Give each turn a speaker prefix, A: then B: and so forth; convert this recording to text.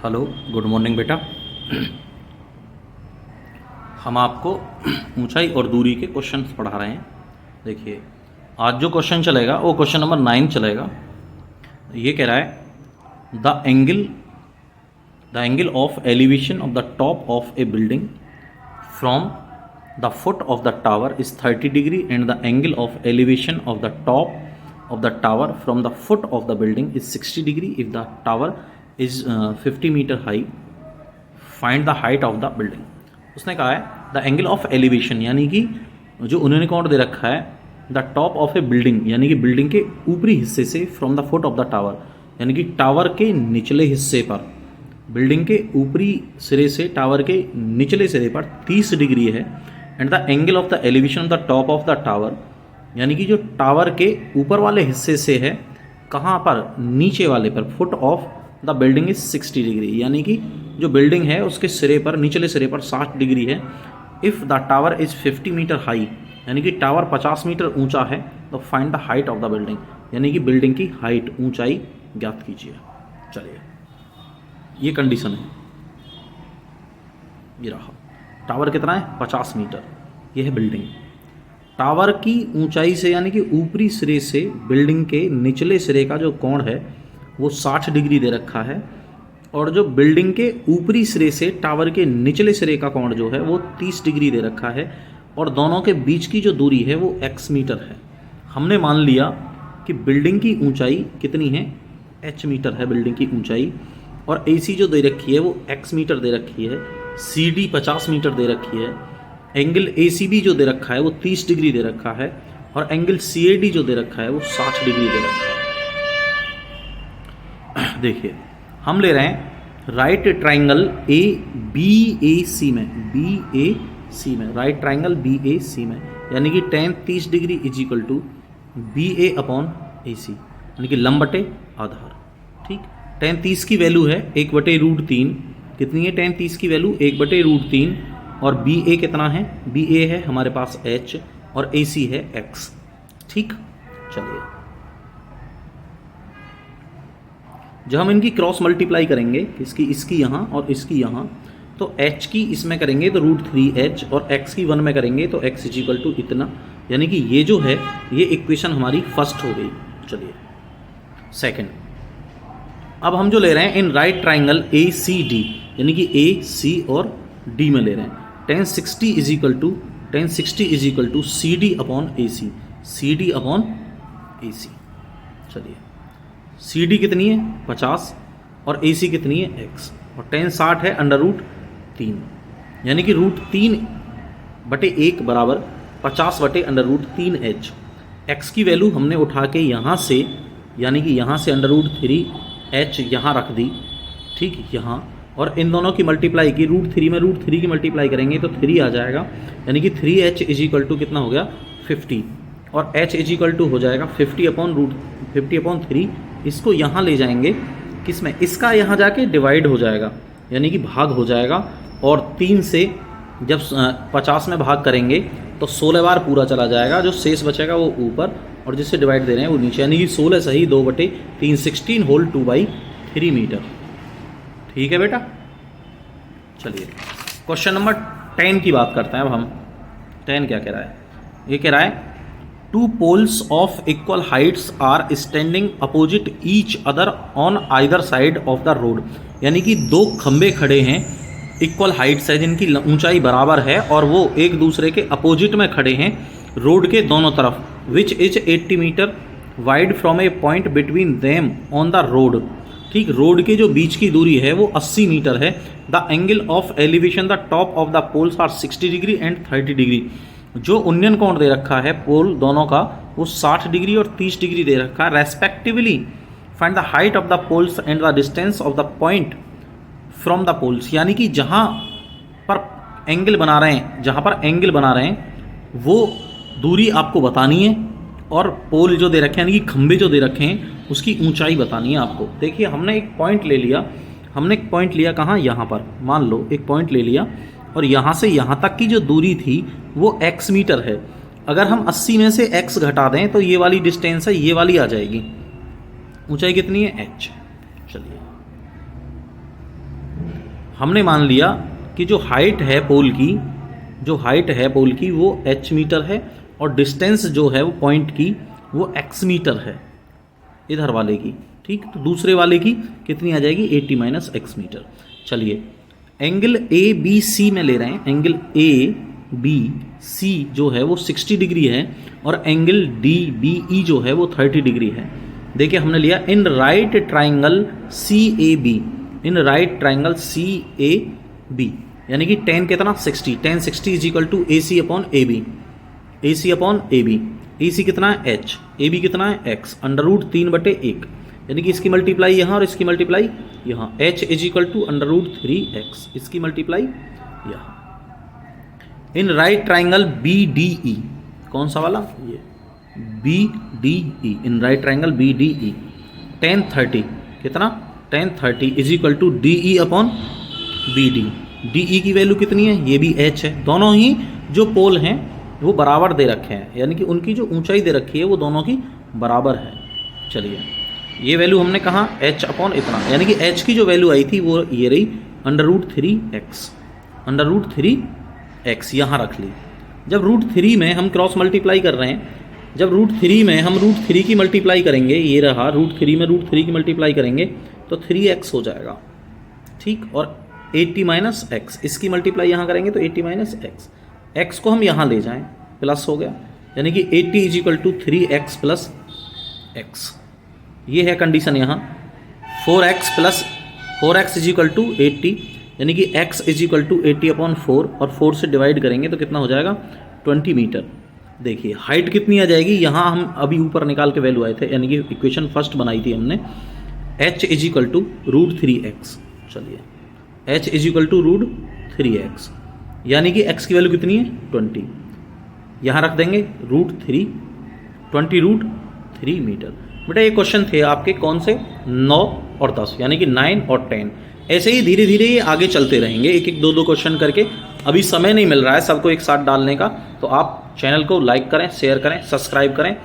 A: Hello, good morning बेटा। हम आपको ऊंचाई और दूरी के क्वेश्चंस पढ़ा रहे हैं। देखिए, आज जो क्वेश्चन चलेगा वो क्वेश्चन नंबर 9 चलेगा। ये कह रहा है the angle of elevation of the top of A building from the foot of the tower is 30 degree and the angle of elevation of the top of the tower from the foot of the building is 60 degree if the tower is 50 meter high. Find the height of the building. उसने कहा है the angle of elevation, यानी कि जो उन्होंने कौन दे रखा है the top of A building, यानी कि बिल्डिंग के ऊपरी हिस्से से from the foot of the tower, यानी कि टावर के निचले हिस्से पर, बिल्डिंग के ऊपरी सिरे से टावर के निचले सिरे पर 30 डिग्री है। And the angle of the elevation of the top of the tower, यानी कि जो टावर के ऊपर वाले हिस्से से है कहाँ पर, नीचे वाले पर, foot of the building is 60 degree, यानी कि जो बिल्डिंग है उसके सिरे पर, निचले सिरे पर 60 डिग्री है। If the tower is 50 metre high, यानी कि टावर 50 मीटर ऊंचा है, तो find the height of the building, यानी कि बिल्डिंग की हाइट, ऊंचाई ज्ञात कीजिए। चलिए, ये कंडीशन है, ये रहा। टावर कितना है, 50 मीटर, ये है बिल्डिंग। टावर की ऊंचाई से, यानी कि ऊपरी सिरे से बिल्डिंग के निचले सिरे का जो कोण है वो 60 डिग्री दे रखा है, और जो बिल्डिंग के ऊपरी सिरे से टावर के निचले सिरे का कोण जो है वो 30 डिग्री दे रखा है, और दोनों के बीच की जो दूरी है वो x मीटर है। हमने मान लिया कि बिल्डिंग की ऊंचाई कितनी है, h मीटर है बिल्डिंग की ऊंचाई, और AC जो दे रखी है वो x मीटर दे रखी है, CD 50 मीटर दे रखी है, एंगल ACB जो दे रखा है वो 30 डिग्री दे रखा है, और एंगल CAD जो दे रखा है वो 60 डिग्री दे रखा है। देखिए, हम ले रहे हैं राइट ट्राइंगल BAC में, राइट ट्राइंगल BAC में, यानी कि tan 30 degree is equal to BA upon AC, यानी कि लंब बटे आधार। ठीक, tan 30 की वैल्यू है 1/√3। कितनी है tan 30 की वैल्यू, 1/√3, और BA कितना है, BA है हमारे पास H, और AC है X। ठीक, चलिए, जब हम इनकी क्रॉस मल्टीप्लाई करेंगे, इसकी यहाँ और इसकी यहाँ, तो H की इसमें करेंगे तो √3H, और X की 1 में करेंगे तो X इज इक्वल टू इतना, यानी कि ये जो है ये इक्वेशन हमारी फर्स्ट हो गई। चलिए, सेकंड, अब हम जो ले रहे हैं इन राइट ट्राइंगल ACD, यानी कि AC और D में ले रहे हैं, tan 60 is equal to CD upon AC, CD upon AC। चलिए, CD कितनी है 50, और AC कितनी है X, और tan 60 है √3, यानी कि √3/1 बराबर 50/√3H। X की वैल्यू हमने उठा के यहाँ से, यानी कि यहाँ से √3H यहाँ रख दी। ठीक, यहाँ, और इन दोनों की मल्टीप्लाई की, √3 में √3 की मल्टीप्लाई करेंगे तो 3 आ जाएगा, यानी कि 3H इज इक्वल टू कितना हो गया 50, और H इज इक्वल टू हो जाएगा 50/3। इसको यहाँ ले जाएंगे किसमें, इसका यहाँ जाके डिवाइड हो जाएगा, यानी कि भाग हो जाएगा, और 3 से जब 50 में भाग करेंगे तो 16 बार पूरा चला जाएगा, जो शेष बचेगा वो ऊपर, और जिससे डिवाइड दे रहे हैं वो नीचे, यानी कि 16 सही 2/3, 16 होल 2/3 मीटर। ठीक है बेटा। चलिए, क्वेश्चन नंबर 10 की बात करते हैं अब हम। 10 क्या कह रहा है, ये कह रहा है 2 poles of equal heights are standing opposite each other on either side of the road, यानी कि 2 खंबे खड़े हैं, इक्वल हाइट्स है, जिनकी ऊंचाई बराबर है, और वो एक दूसरे के अपोजिट में खड़े हैं रोड के दोनों तरफ, which is 80 metre wide from a point between them on the road. ठीक, रोड के जो बीच की दूरी है वो 80 मीटर है। The angle of elevation the top of the poles are 60 degree and 30 degree. जो उन्नयन कोण दे रखा है पोल दोनों का वो 60 डिग्री और 30 डिग्री दे रखा है respectively. Find the height of the poles and the distance of the point from the poles, यानी कि जहाँ पर एंगल बना रहे हैं, वो दूरी आपको बतानी है, और पोल जो दे रखे हैं, यानी कि खंबे जो दे रखे हैं, उसकी ऊंचाई बतानी है आपको। देखिए, हमने एक पॉइंट ले लिया, कहाँ, यहाँ पर मान लो एक पॉइंट ले लिया, और यहाँ से यहाँ तक की जो दूरी थी वो x मीटर है। अगर हम 80 में से x घटा दें तो ये वाली डिस्टेंस है, ये वाली आ जाएगी। ऊंचाई कितनी है, h। चलिए, हमने मान लिया कि जो हाइट है पोल की वो h मीटर है और डिस्टेंस जो है वो पॉइंट की वो x मीटर है इधर वाले की, ठीक। तो दूसरे वाले की कितनी आ जाएगी 80 माइनस x मीटर। चलिए एंगल ए बी सी में ले रहे हैं, एंगल ए बी सी जो है वो 60 डिग्री है और एंगल डी बी ई जो है वो 30 डिग्री है। देखिए हमने लिया in right triangle C A B, in right triangle C A B, यानी कि tan कितना 60, tan 60 is equal to A C upon A B, A C upon A B, A C कितना है h, ए बी कितना है x, under root 3/1, यानी कि इसकी मल्टीप्लाई यहाँ और इसकी मल्टीप्लाई यहाँ, h is equal to under root 3x, इसकी मल्टीप्लाई यहाँ। In right triangle B D E, कौन सा वाला ये B D E, in right triangle B D E, tan 30 कितना tan 30 is equal to D E upon B D, D E की value कितनी है, ये भी h है। दोनों ही जो पोल हैं वो बराबर दे रखे हैं, यानी कि उनकी जो ऊंचाई दे रखी है वो दोनों की बराबर है। चलिए ये वैल्यू हमने कहा h अपॉन इतना, यानी कि h की जो वैल्यू आई थी वो ये रही under root 3x, under root 3x यहाँ रख ली। जब रूट 3 में हम क्रॉस मल्टीप्लाई कर रहे हैं, जब रूट 3 में हम रूट 3 की मल्टीप्लाई करेंगे, ये रहा रूट 3 में रूट 3 की मल्टीप्लाई करेंगे तो 3x हो जाएगा, ठीक। और 80 माइनस एक्स, इसकी मल्टीप्लाई यहाँ करेंगे तो 80 माइनस एक्स, एक्स को हम यहाँ ले जाएं प्लस हो गया, यानी कि 80 is equal to 3x plus x. ये है कंडीशन यहाँ 4x plus 4x is equal to 80, यानी कि x is equal to 80 upon 4 और 4 से डिवाइड करेंगे तो कितना हो जाएगा 20 मीटर। देखिए हाइट कितनी आ जाएगी, यहाँ हम अभी ऊपर निकाल के वैल्यू आए थे, यानी कि इक्वेशन फर्स्ट बनाई थी हमने, h is equal to root 3x। चलिए h is equal to root 3x, यानी कि x की वैल्यू कितनी है 20, यहाँ रख देंगे रूट 3, 20 रूट 3 मीटर। बेटा ये क्वेश्चन थे आपके कौन से 9 और 10, यानी कि 9 और 10। ऐसे ही धीरे धीरे ये आगे चलते रहेंगे, एक एक दो दो क्वेश्चन करके। अभी समय नहीं मिल रहा है सबको एक साथ डालने का, तो आप चैनल को लाइक करें, शेयर करें, सब्सक्राइब करें